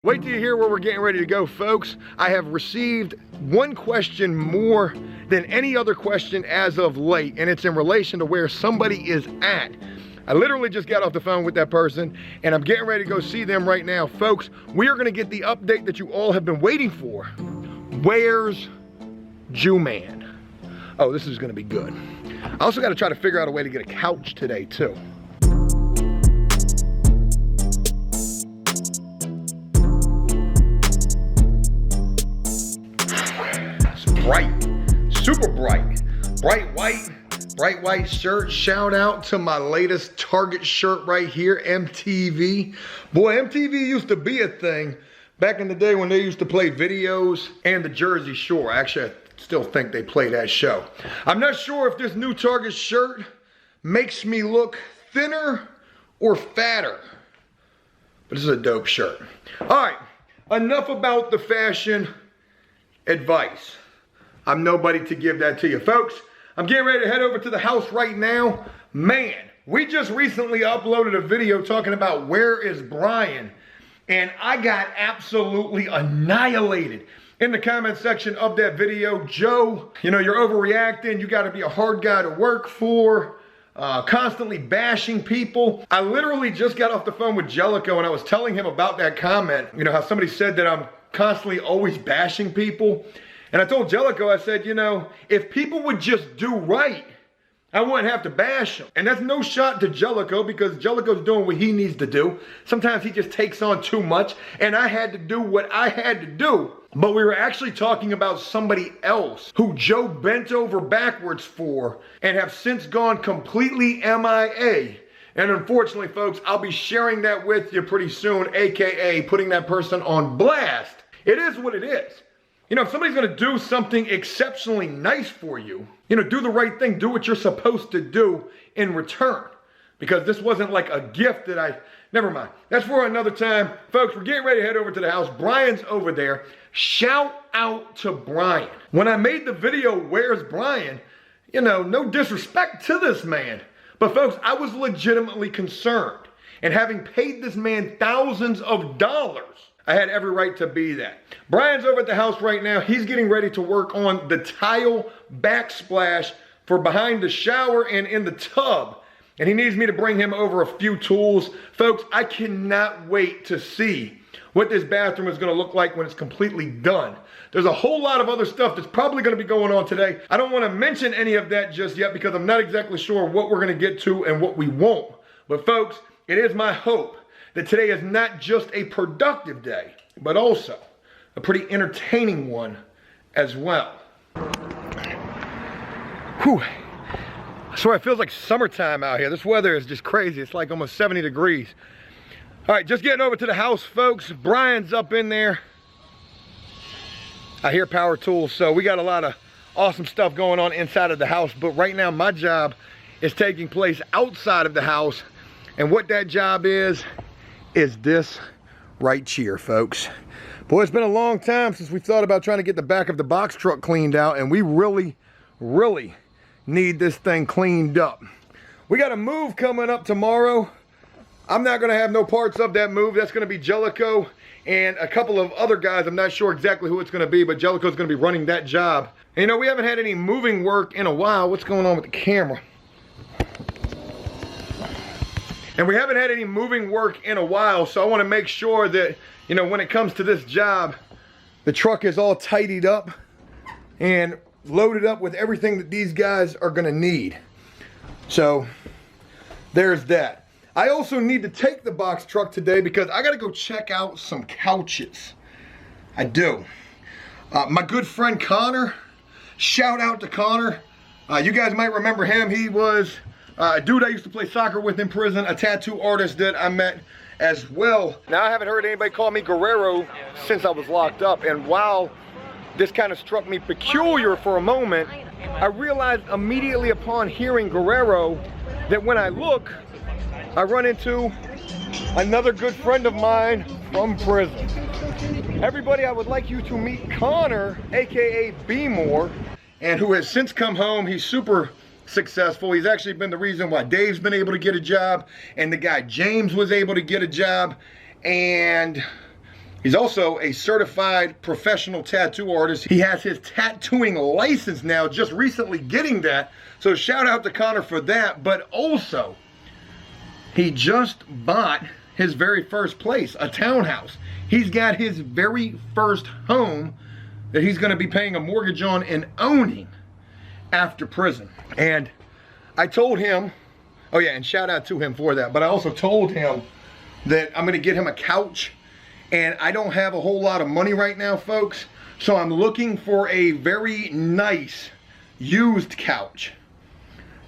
Wait till you hear where we're getting ready to go, folks. I have received one question more than any other question as of late, and it's in relation to where somebody is at. I literally just got off the phone with that person, and I'm getting ready to go see them right now. Folks, we are gonna get the update that you all have been waiting for. Where's Juman? Oh, this is gonna be good. I also gotta try to figure out a way to get a couch today, too. Bright, super bright white shirt. Shout out to my latest Target shirt right here, MTV. Boy, MTV used to be a thing back in the day when they used to play videos and the Jersey Shore. Actually, I still think they play that show. I'm not sure if this new Target shirt makes me look thinner or fatter, but this is a dope shirt. All right, enough about the fashion advice. I'm nobody to give that to you. Folks, I'm getting ready to head over to the house right now. Man, we just recently uploaded a video talking about where is Brian, and I got absolutely annihilated in the comment section of that video. Joe, you know, you're overreacting. You gotta be a hard guy to work for. Constantly bashing people. I literally just got off the phone with Jellico and I was telling him about that comment. You know, how somebody said that I'm constantly always bashing people. And I told Jellico, I said, you know, if people would just do right, I wouldn't have to bash them. And that's no shot to Jellico, because Jellico's doing what he needs to do. Sometimes he just takes on too much, and I had to do what I had to do. But we were actually talking about somebody else who Joe bent over backwards for and have since gone completely MIA. And unfortunately, folks, I'll be sharing that with you pretty soon, AKA putting that person on blast. It is what it is. You know, if somebody's gonna do something exceptionally nice for you, you know, do the right thing, do what you're supposed to do in return. Because this wasn't like a gift that never mind. That's for another time. Folks, we're getting ready to head over to the house. Brian's over there. Shout out to Brian. When I made the video, Where's Brian? You know, no disrespect to this man. But folks, I was legitimately concerned. And having paid this man thousands of dollars, I had every right to be that. Brian's over at the house right now. He's getting ready to work on the tile backsplash for behind the shower and in the tub. And he needs me to bring him over a few tools. Folks, I cannot wait to see what this bathroom is gonna look like when it's completely done. There's a whole lot of other stuff that's probably gonna be going on today. I don't wanna mention any of that just yet because I'm not exactly sure what we're gonna get to and what we won't. But folks, it is my hope that today is not just a productive day, but also a pretty entertaining one as well. Whew. I swear it feels like summertime out here. This weather is just crazy. It's like almost 70 degrees. All right, just getting over to the house, folks. Brian's up in there. I hear power tools, so we got a lot of awesome stuff going on inside of the house, but right now my job is taking place outside of the house, and what that job is this right here, folks. Boy, it's been a long time since we thought about trying to get the back of the box truck cleaned out, and we really need this thing cleaned up. We got a move coming up tomorrow. I'm not gonna have no parts of that move. That's gonna be Jellico and a couple of other guys. I'm not sure exactly who it's gonna be, but Jellico's gonna be running that job. And you know, we haven't had any moving work in a while. What's going on with the camera? And we haven't had any moving work in a while, so I want to make sure that, you know, when it comes to this job, the truck is all tidied up and loaded up with everything that these guys are going to need. So there's that. I also need to take the box truck today because I got to go check out some couches. I do. My good friend Connor, shout out to Connor. You guys might remember him. He was a dude I used to play soccer with in prison, a tattoo artist that I met as well. Now, I haven't heard anybody call me Guerrero since I was locked up, and while this kind of struck me peculiar for a moment, I realized immediately upon hearing Guerrero that when I look, I run into another good friend of mine from prison. Everybody, I would like you to meet Connor, aka B-More, and who has since come home. He's super successful. He's actually been the reason why Dave's been able to get a job, and the guy James was able to get a job, and He's also a certified professional tattoo artist. He has his tattooing license now, just recently getting that. So shout out to Connor for that. But also, he just bought his very first place, a townhouse. He's got his very first home that he's gonna be paying a mortgage on and owning after prison. And I told him, oh yeah, and shout out to him for that, but I also told him that I'm gonna get him a couch, and I don't have a whole lot of money right now, folks, so I'm looking for a very nice used couch.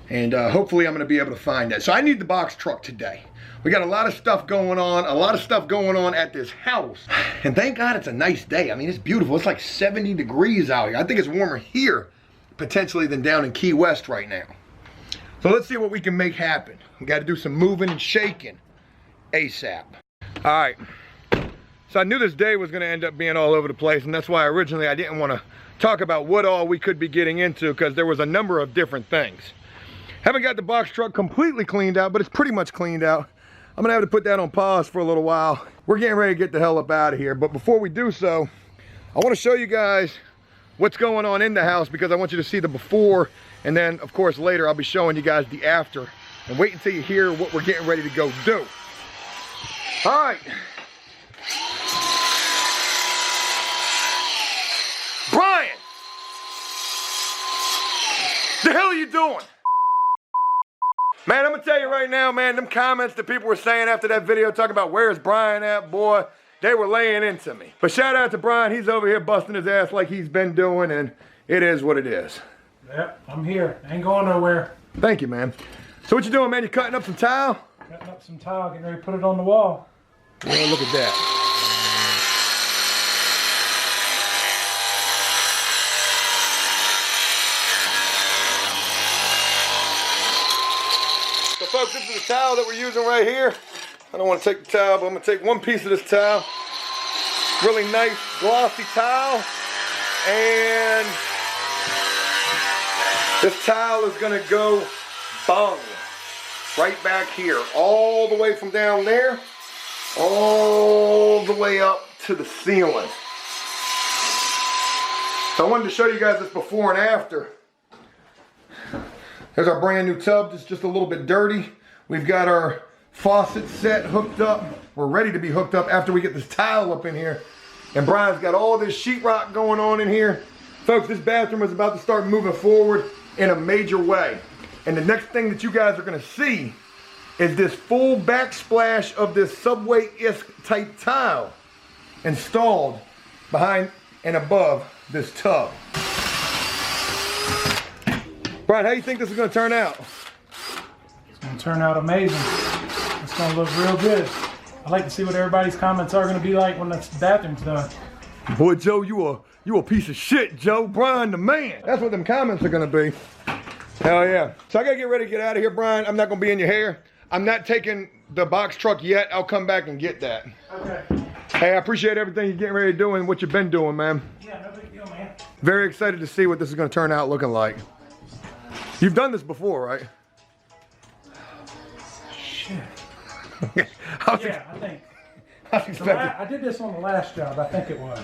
And hopefully I'm gonna be able to find that. So I need the box truck today. We got a lot of stuff going on, at this house. And thank God it's a nice day. I mean, it's beautiful. It's like 70 degrees out here. I think it's warmer here, potentially, than down in Key West right now. So let's see what we can make happen. We got to do some moving and shaking ASAP. All right. So I knew this day was going to end up being all over the place, and that's why originally I didn't want to talk about what all we could be getting into, because there was a number of different things. Haven't got the box truck completely cleaned out, but it's pretty much cleaned out. I'm gonna have to put that on pause for a little while. We're getting ready to get the hell up out of here, but before we do so, I want to show you guys what's going on in the house, because I want you to see the before, and then of course later I'll be showing you guys the after. And wait until you hear what we're getting ready to go do. All right. Brian! The hell are you doing? Man, I'm gonna tell you right now, man, them comments that people were saying after that video talking about where's Brian at, boy, they were laying into me. But shout out to Brian, he's over here busting his ass like he's been doing, and it is what it is. Yep, I'm here. Ain't going nowhere. Thank you, man. So what you doing, man? You cutting up some tile? Cutting up some tile, getting ready to put it on the wall. Yeah, look at that. So folks, this is the tile that we're using right here. I don't want to take the tile, but I'm going to take one piece of this tile. Really nice glossy tile. And this tile is going to go bung right back here. All the way from down there, all the way up to the ceiling. So I wanted to show you guys this before and after. There's our brand new tub that's just a little bit dirty. We've got our faucet set hooked up. We're ready to be hooked up after we get this tile up in here. And Brian's got all this sheetrock going on in here. Folks, this bathroom is about to start moving forward in a major way. And the next thing that you guys are gonna see is this full backsplash of this Subway-esque type tile installed behind and above this tub. Brian, how do you think this is gonna turn out? It's gonna turn out amazing. It's gonna look real good. I'd like to see what everybody's comments are gonna be like when the bathroom's done. Boy, Joe, you a piece of shit, Joe. Brian the man. That's what them comments are gonna be. Hell yeah. So I gotta get ready to get out of here, Brian. I'm not gonna be in your hair. I'm not taking the box truck yet. I'll come back and get that. Okay. Hey, I appreciate everything you're getting ready to do and what you've been doing, man. Yeah, no big deal, man. Very excited to see what this is gonna turn out looking like. You've done this before, right? Shit. Yeah, I think. I did this on the last job, I think it was.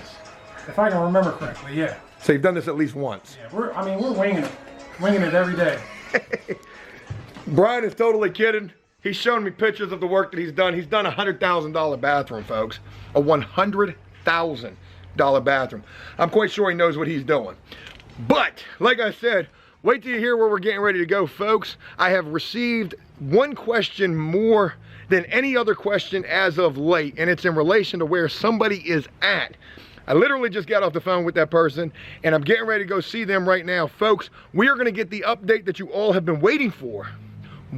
If I can remember correctly, yeah. So you've done this at least once. Yeah, we're winging it. Winging it every day. Brian is totally kidding. He's shown me pictures of the work that he's done. He's done a $100,000 bathroom, folks. A $100,000 bathroom. I'm quite sure he knows what he's doing. But, like I said, wait till you hear where we're getting ready to go, folks. I have received one question more than any other question as of late, and it's in relation to where somebody is at. I literally just got off the phone with that person, and I'm getting ready to go see them right now. Folks, we are gonna get the update that you all have been waiting for.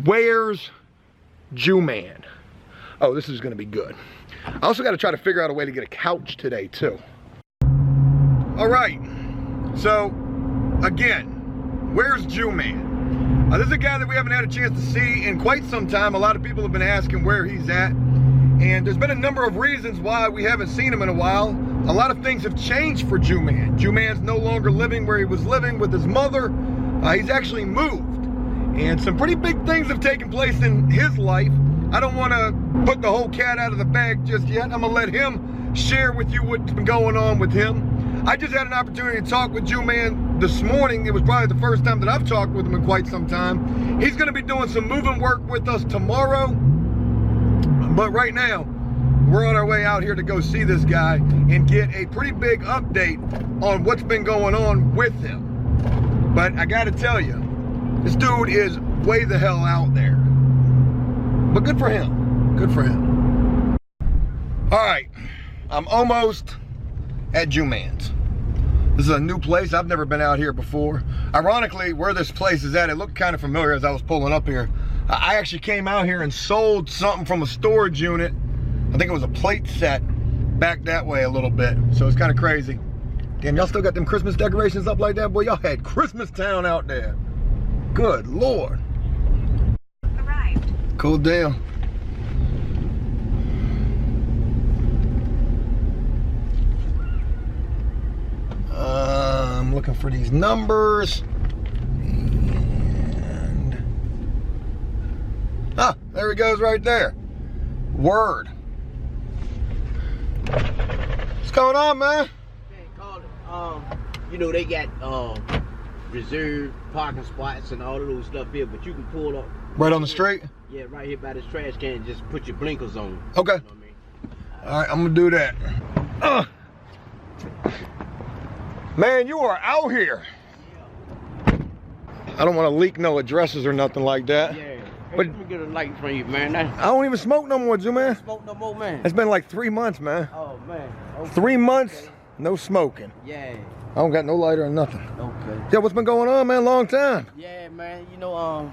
Where's Juman? Oh, this is gonna be good. I also gotta try to figure out a way to get a couch today, too. All right, so, again, where's Juman? This is a guy that we haven't had a chance to see in quite some time. A lot of people have been asking where he's at. And there's been a number of reasons why we haven't seen him in a while. A lot of things have changed for Juman. Juman's no longer living where he was living with his mother. He's actually moved. And some pretty big things have taken place in his life. I don't want to put the whole cat out of the bag just yet. I'm going to let him share with you what's been going on with him. I just had an opportunity to talk with Juman this morning. It was probably the first time that I've talked with him in quite some time. He's gonna be doing some moving work with us tomorrow. But right now, we're on our way out here to go see this guy and get a pretty big update on what's been going on with him. But I gotta tell you, this dude is way the hell out there. But good for him, good for him. All right, I'm almost at Juman's. This is a new place, I've never been out here before. Ironically, where this place is at, it looked kind of familiar as I was pulling up here. I actually came out here and sold something from a storage unit. I think it was a plate set back that way a little bit. So it's kind of crazy. Damn, y'all still got them Christmas decorations up like that? Boy, y'all had Christmas town out there. Good Lord. Arrived. Cool deal. I'm looking for these numbers. And there he goes right there. Word. What's going on, man? You know, they got reserved parking spots and all of those stuff here, but you can pull up Right on the street? Yeah, right here by this trash can. Just put your blinkers on. Okay. You know what I mean? All right, I'm gonna do that. Man, you are out here. I don't want to leak no addresses or nothing like that. Yeah. Hey, But let me get a light from you, man. I don't even smoke no more, man. Smoke no more, man. It's been like 3 months, man. Oh, man. Okay. 3 months, no smoking. Yeah. I don't got no lighter or nothing. Okay. Yeah, what's been going on, man? Long time. Yeah, man. You know,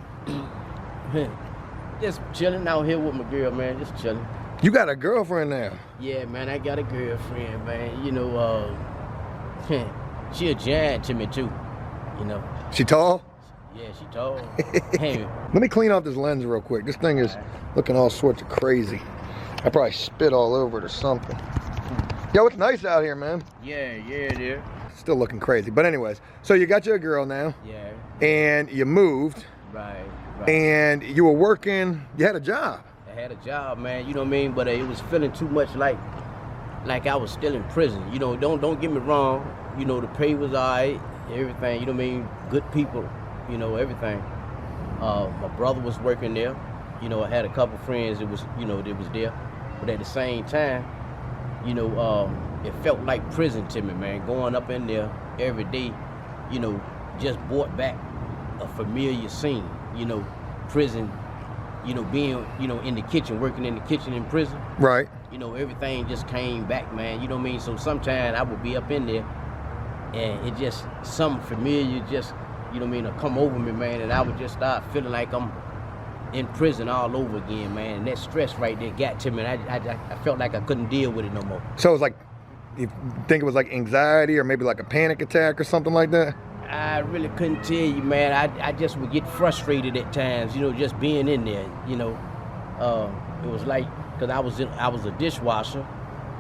just chilling out here with my girl, man. Just chilling. You got a girlfriend now. Yeah, man. I got a girlfriend, man. You know, she a giant to me too. You know. She tall? Yeah, she tall. Hey. Let me clean off this lens real quick. This thing is looking all sorts of crazy. I probably spit all over it or something. Yo, it's nice out here, man. Yeah, it is. Still looking crazy. But anyways, so you got your girl now. Yeah. And you moved. Right. And you were working, you had a job. I had a job, man, you know what I mean? But it was feeling too much like I was still in prison. You know, don't get me wrong. You know, the pay was all right, everything, you know what I mean? Good people, you know, everything. My brother was working there. You know, I had a couple friends that was, you know, that was there. But at the same time, you know, it felt like prison to me, man. Going up in there every day, you know, just brought back a familiar scene. You know, prison, you know, being, you know, in the kitchen, working in the kitchen in prison. Right. You know, everything just came back, man. You know what I mean? So sometimes I would be up in there and it just, something familiar just, you know what I mean, to come over me, man. And I would just start feeling like I'm in prison all over again, man. And that stress right there got to me. And I felt like I couldn't deal with it no more. So it was like, you think it was like anxiety or maybe like a panic attack or something like that? I really couldn't tell you, man. I just would get frustrated at times, you know, just being in there, you know. It was like, because I was a dishwasher,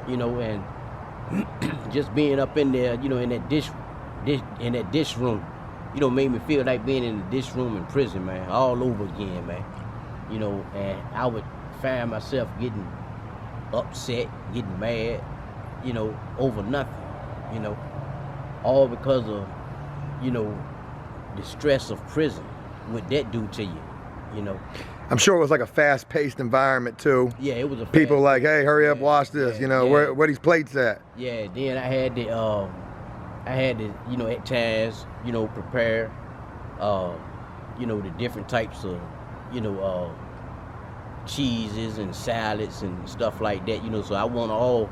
you know, and just being up in there, you know, in that dish room, you know, made me feel like being in the dish room in prison, man, all over again, man. You know, and I would find myself getting upset, getting mad, you know, over nothing, you know, all because of, you know, the stress of prison, what that do to you, you know. I'm sure it was like a fast-paced environment too. Yeah, it was a people like, hey, hurry up, wash this. You know, where these plates at? Yeah, then I had to, you know, at times, you know, prepare, you know, the different types of, you know, cheeses and salads and stuff like that. You know, so I wasn't all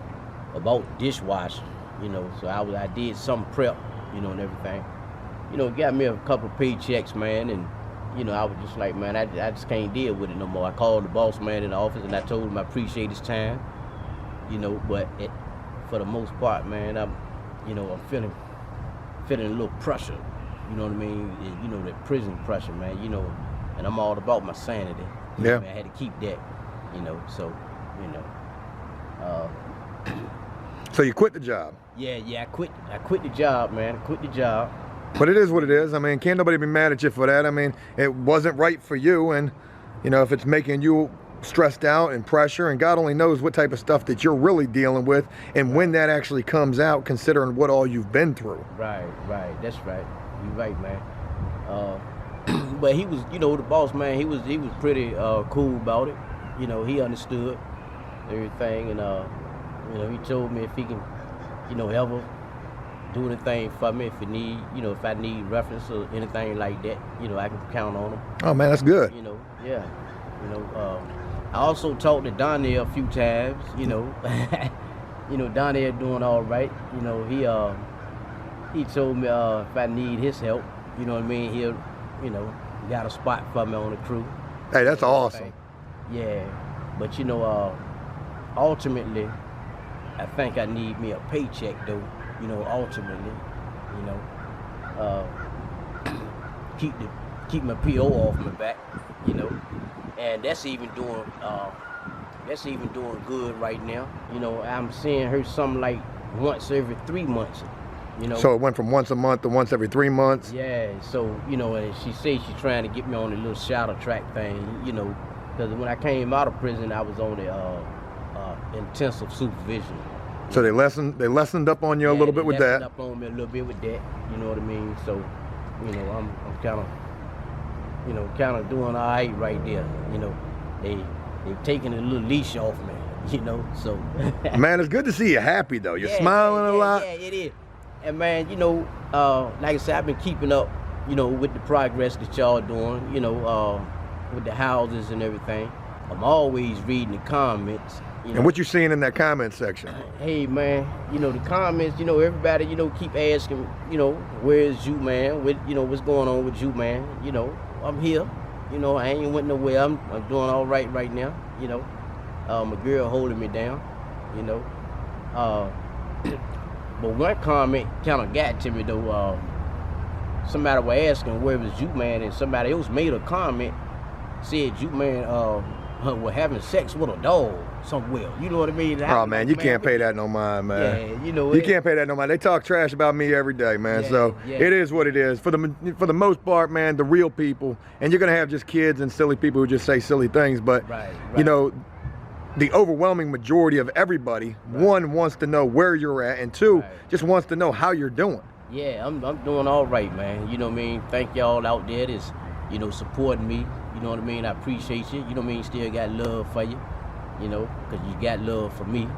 about dishwashing. You know, so I did some prep, you know, and everything. You know, got me a couple of paychecks, man, and, you know, I was just like, man, I just can't deal with it no more. I called the boss man in the office, and I told him I appreciate his time, you know, but for the most part, man, I'm feeling a little pressure, you know what I mean? You know, that prison pressure, man, you know, and I'm all about my sanity. You know, man, I had to keep that, you know, so, you know. So you quit the job? Yeah, I quit the job, man. I quit the job. But it is what it is. I mean, can't nobody be mad at you for that. I mean, it wasn't right for you, and you know, if it's making you stressed out and pressure, and God only knows what type of stuff that you're really dealing with and when that actually comes out, considering what all you've been through. Right, that's right. You're right, man. But he was, you know, the boss man. He was pretty cool about it. You know, he understood everything, and you know, he told me if he can, you know, ever do anything for me, if I need reference or anything like that, you know, I can count on him. Oh man, that's good. You know, yeah. You know, I also talked to Donnell a few times. You know, you know, Donnell doing all right. You know, he told me if I need his help, you know what I mean, he'll, you know, got a spot for me on the crew. Hey, that's awesome. Yeah, but you know, ultimately, I think I need me a paycheck though. You know, ultimately, you know, keep my PO off my back. You know, and that's even doing good right now. You know, I'm seeing her something like once every 3 months. You know. So it went from once a month to once every 3 months. Yeah. So you know, and she says she's trying to get me on a little shadow track thing. You know, because when I came out of prison, I was on the intensive supervision. So they lessened up on you a little bit with that. Up on me a little bit with that. You know what I mean? So, you know, I'm kind of doing all right there. You know, they've taken a little leash off me. You know, so. Man, it's good to see you happy though. You're smiling a lot. Yeah, it is. And man, you know, like I said, I've been keeping up, you know, with the progress that y'all doing. You know, with the houses and everything. I'm always reading the comments. You know. And what you seeing in that comment section? Hey man, you know, the comments, you know, everybody, you know, keep asking, you know, where's Juman? You know, what's going on with Juman? You know, I'm here. You know, I ain't went nowhere. I'm doing all right now. You know, my girl holding me down. You know, but one comment kind of got to me though. Somebody was asking where was Juman, and somebody else made a comment, said Juman were having sex with a dog somewhere. You know what I mean? Oh man, you can't pay that no mind, man. Yeah, you know. You can't pay that no mind. They talk trash about me every day, man. Yeah, so yeah. it is what it is. For the most part, man, the real people, and you're gonna have just kids and silly people who just say silly things, but you know, the overwhelming majority of everybody, one, wants to know where you're at, and two, just wants to know how you're doing. Yeah, I'm doing all right, man. You know what I mean? Thank y'all out there that's, you know, supporting me. You know what I mean? I appreciate you. You know what I mean? Still got love for you. You know, because you got love for me.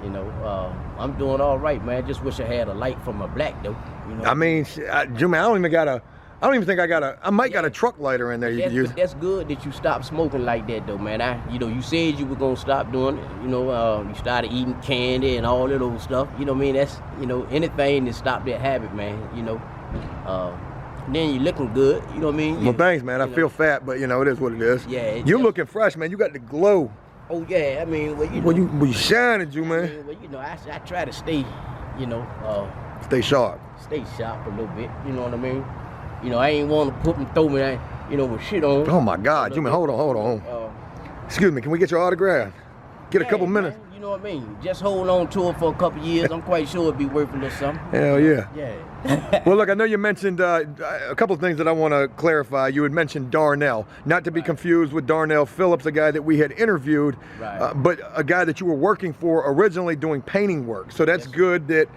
You know, I'm doing all right, man. Just wish I had a light for my black, though. You know. I mean, Juman, I don't even think I might got a truck lighter in there you can use. That's good that you stopped smoking like that, though, man. You know, you said you were gonna stop doing it. You know, you started eating candy and all that old stuff. You know what I mean? That's, you know, anything to stop that habit, man. You know, then you're looking good. You know what I mean? Well, thanks, man. I feel fat, but you know, it is what it is. Yeah. You're looking fresh, man. You got the glow. Oh yeah, I mean, well, you know, you shining, you, man. I mean, well, you know, I try to stay, you know, stay sharp a little bit. You know what I mean? You know, I ain't want to throw me, you know, with shit on. Oh my God, Juman, hold on. Excuse me, can we get your autograph? Get a couple minutes. Man, you know what I mean? Just hold on to it for a couple years. I'm quite sure it'd be worth a little something. Hell yeah. Yeah. Well, look, I know you mentioned a couple of things that I want to clarify. You had mentioned Darnell, not to be confused with Darnell Phillips, a guy that we had interviewed, but a guy that you were working for originally doing painting work. So that's good that,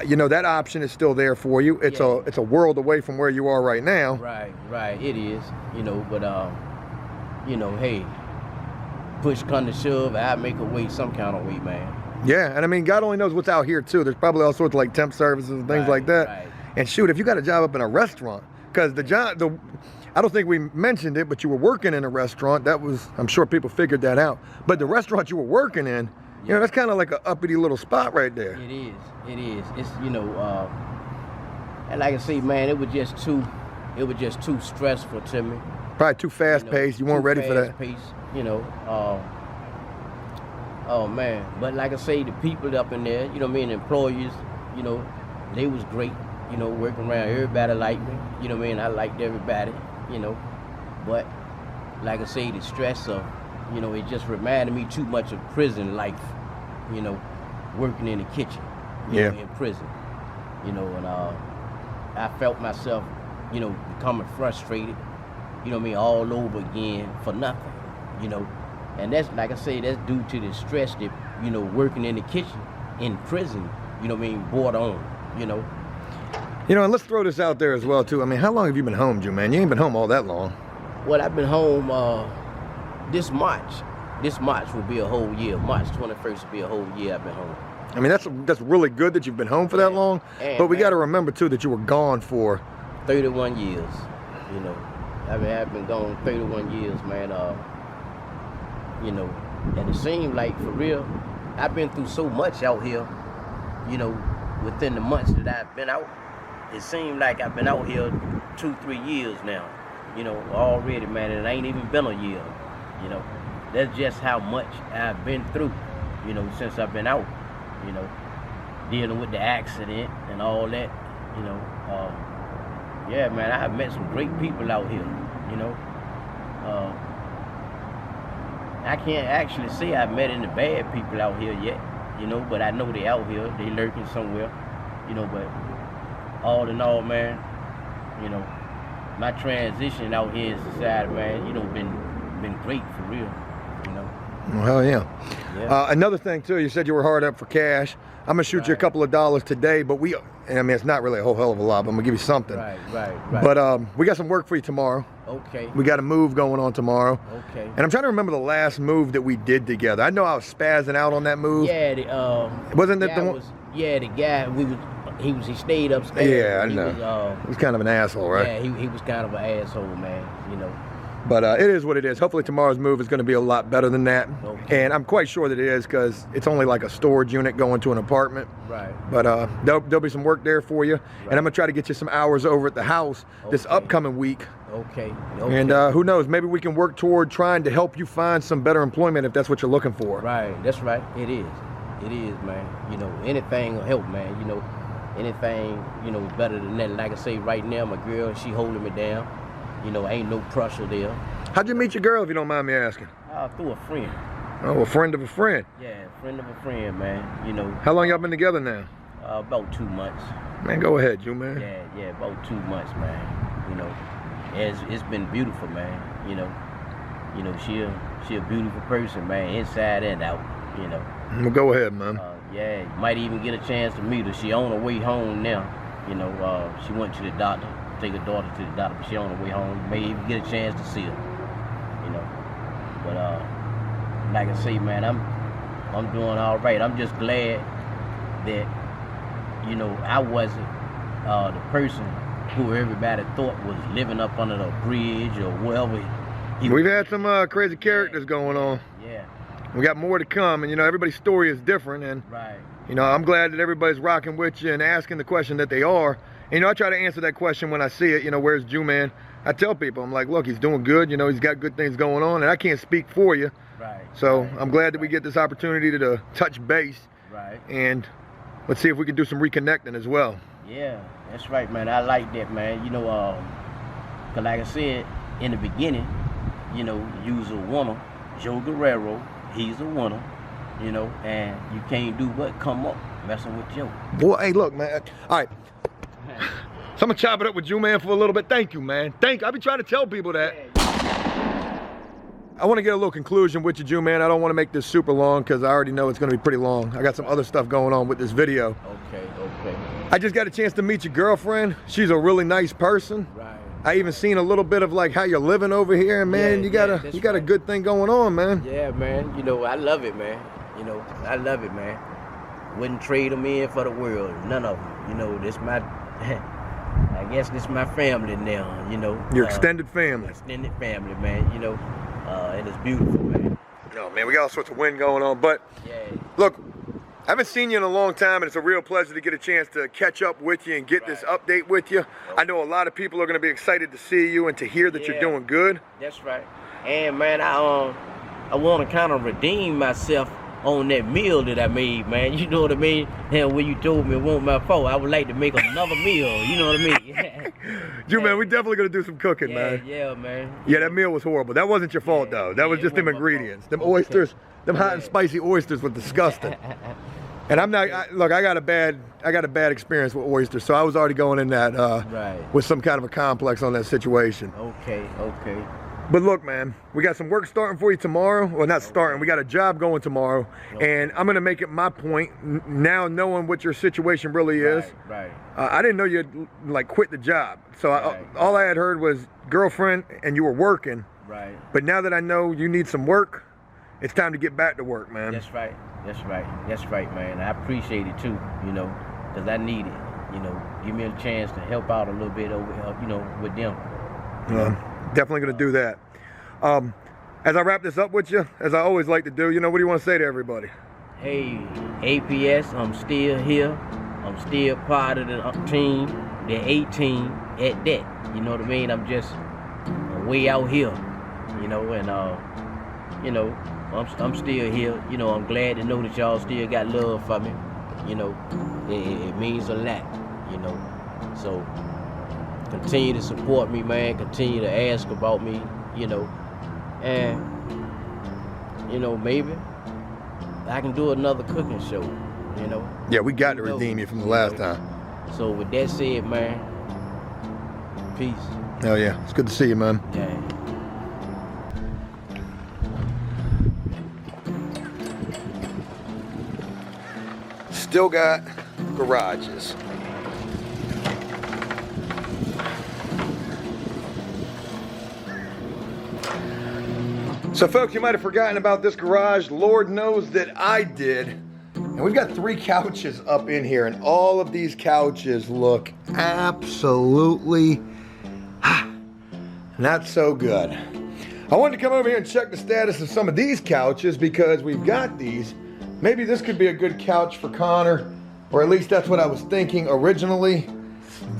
you know, that option is still there for you. It's a world away from where you are right now. Right. It is, you know, but, you know, hey, push come to shove, I make a way some kind of way, man. Yeah, and I mean, God only knows what's out here too. There's probably all sorts of like temp services and things like that. And shoot, if you got a job up in a restaurant, because I don't think we mentioned it, but you were working in a restaurant. That was, I'm sure people figured that out. But the restaurant you were working in, you know, that's kind of like an uppity little spot right there. It is. It's, you know, and like I say, man, it was just too stressful to me. Probably too fast paced. You weren't ready for that. You know, oh man, but like I say, the people up in there, you know what I mean, employees, you know, they was great, you know, working around, everybody liked me, you know what I mean, I liked everybody, you know, but like I say, the stress of, you know, it just reminded me too much of prison life, you know, working in the kitchen, you know, in prison, you know, and I felt myself, you know, becoming frustrated, you know what I mean, all over again for nothing, you know. And that's, like I say, that's due to the stress that, you know, working in the kitchen, in prison, you know what I mean, brought on, you know. You know, and let's throw this out there as well, too. I mean, how long have you been home, Juman? You ain't been home all that long. Well, I've been home this March. This March will be a whole year. March 21st will be a whole year I've been home. I mean, that's really good that you've been home for that long. And, but we man, got to remember, too, that you were gone for 31 years, you know. I've been gone 31 years, man. You know, and it seemed like, for real, I've been through so much out here, you know, within the months that I've been out. It seemed like I've been out here 2-3 years now, you know, already, man, and it ain't even been a year, you know. That's just how much I've been through, you know, since I've been out, you know, dealing with the accident and all that, you know. Yeah, man, I have met some great people out here, you know. I can't actually say I've met any bad people out here yet, you know, but I know they out here, they lurking somewhere, you know, but all in all, man, you know, my transition out here in society, man, you know, been great for real, you know. Well, hell yeah. Yeah. Another thing, too, you said you were hard up for cash. I'm going to shoot you a couple of dollars today, but I mean, it's not really a whole hell of a lot, but I'm going to give you something. Right. But we got some work for you tomorrow. Okay. We got a move going on tomorrow. Okay. And I'm trying to remember the last move that we did together. I know I was spazzing out on that move. Yeah, Wasn't it the one? Yeah, the guy, he stayed upstairs. Yeah, I know. He was kind of an asshole, right? Yeah, he was kind of an asshole, man, you know. But it is what it is. Hopefully tomorrow's move is going to be a lot better than that. Okay. And I'm quite sure that it is, because it's only like a storage unit going to an apartment. Right. But there'll be some work there for you. Right. And I'm going to try to get you some hours over at the house this upcoming week. Okay. And who knows, maybe we can work toward trying to help you find some better employment if that's what you're looking for. Right, that's right. It is, man. You know, anything will help, man. You know, anything, you know, better than that. Like I say, right now, my girl, she holding me down. You know, ain't no pressure there. How'd you meet your girl, if you don't mind me asking? Through a friend. Oh, a friend of a friend. Yeah, friend of a friend, man. You know. How long y'all been together now? About 2 months. Man, go ahead, you man. Yeah, about 2 months, man. You know, it's been beautiful, man. You know, she a beautiful person, man, inside and out. You know. Well, go ahead, man. Yeah, you might even get a chance to meet her. She on her way home now. You know, she went to the doctor. Take her daughter to the doctor, but she on her way home. You may even get a chance to see her, you know. But like I say, man, I'm doing all right. I'm just glad that, you know, I wasn't the person who everybody thought was living up under the bridge or wherever. We've had some crazy characters going on. Yeah. We got more to come, and you know, everybody's story is different, and right. You know, I'm glad that everybody's rocking with you and asking the question that they are. And, you know, I try to answer that question when I see it. You know, where's Juman? I tell people, I'm like, look, he's doing good. You know, he's got good things going on, and I can't speak for you. Right. So I'm glad that we get this opportunity to touch base. Right. And let's see if we can do some reconnecting as well. Yeah, that's right, man. I like that, man. You know, 'cause like I said in the beginning, you know, you was a winner. Joe Guerrero, he's a winner. You know, and you can't do but come up messing with Joe. Boy, hey, look, man. All right. So I'm gonna chop it up with you, man, for a little bit. Thank you, man. Thank you. I be trying to tell people that. I want to get a little conclusion with you, man. I don't want to make this super long because I already know it's going to be pretty long. I got some other stuff going on with this video. Okay. I just got a chance to meet your girlfriend. She's a really nice person. Right. I even seen a little bit of like how you're living over here, and man, you got a good thing going on, man. Yeah, man. You know, I love it, man. You know, I love it, man. Wouldn't trade them in for the world. None of them. You know, this my, I guess this my family now. You know. Your extended family. Extended family, man. You know, and it's beautiful, man. No, man, we got all sorts of wind going on, but look, I haven't seen you in a long time, and it's a real pleasure to get a chance to catch up with you and get this update with you. I know a lot of people are going to be excited to see you and to hear that you're doing good. That's right. And man, I want to kind of redeem myself on that meal that I made, man. You know what I mean? And when you told me it wasn't my fault, I would like to make another meal. You know what I mean? Man, we definitely gonna do some cooking, man. Yeah, man. Yeah, that meal was horrible. That wasn't your fault, though. That was just them ingredients. Them oysters, them hot and spicy oysters were disgusting. And I'm not. Look, I got a bad experience with oysters, so I was already going in that with some kind of a complex on that situation. Okay. But look, man, we got some work starting for you tomorrow. Well, not starting, we got a job going tomorrow. And I'm gonna make it my point, now knowing what your situation really is. Right. I didn't know you'd like quit the job. So all I had heard was girlfriend and you were working. Right. But now that I know you need some work, it's time to get back to work, man. That's right. That's right. That's right, man. I appreciate it too, you know, because I need it. You know, give me a chance to help out a little bit over, you know, with them. Definitely gonna do that. As I wrap this up with you, as I always like to do, you know, what do you want to say to everybody? Hey, APS, I'm still here. I'm still part of the team, the A-team at that. You know what I mean? I'm just way out here, you know, and you know, I'm still here. You know, I'm glad to know that y'all still got love for me. You know, it means a lot, you know. So continue to support me, man. Continue to ask about me, you know. And, you know, maybe I can do another cooking show, you know. Yeah, we got to redeem you from the last time. So with that said, man, peace. Hell yeah, it's good to see you, man. Yeah. Still got garages. So folks, you might have forgotten about this garage. Lord knows that I did. And we've got 3 couches up in here, and all of these couches look absolutely not so good. I wanted to come over here and check the status of some of these couches because we've got these. Maybe this could be a good couch for Connor, or at least that's what I was thinking originally,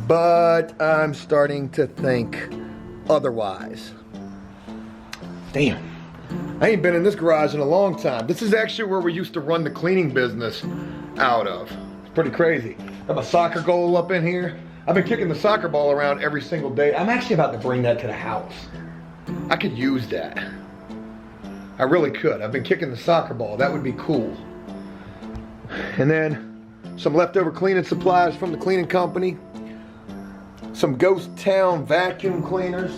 but I'm starting to think otherwise. Damn. I ain't been in this garage in a long time. This is actually where we used to run the cleaning business out of. It's pretty crazy. Got my soccer goal up in here. I've been kicking the soccer ball around every single day. I'm actually about to bring that to the house. I could use that. I really could. I've been kicking the soccer ball. That would be cool. And then some leftover cleaning supplies from the cleaning company. Some Ghost Town vacuum cleaners.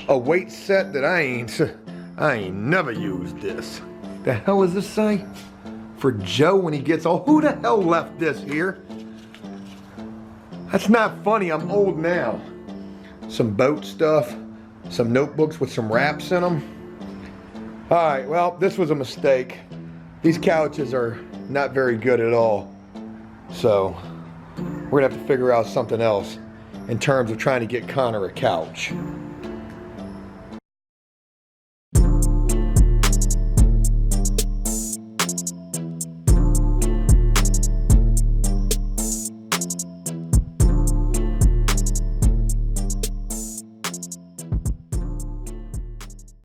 A weight set that I ain't never used this. The hell is this say? For Joe when he gets old. Who the hell left this here? That's not funny, I'm old now. Some boat stuff, some notebooks with some wraps in them. All right, well, this was a mistake. These couches are not very good at all. So, we're gonna have to figure out something else in terms of trying to get Connor a couch.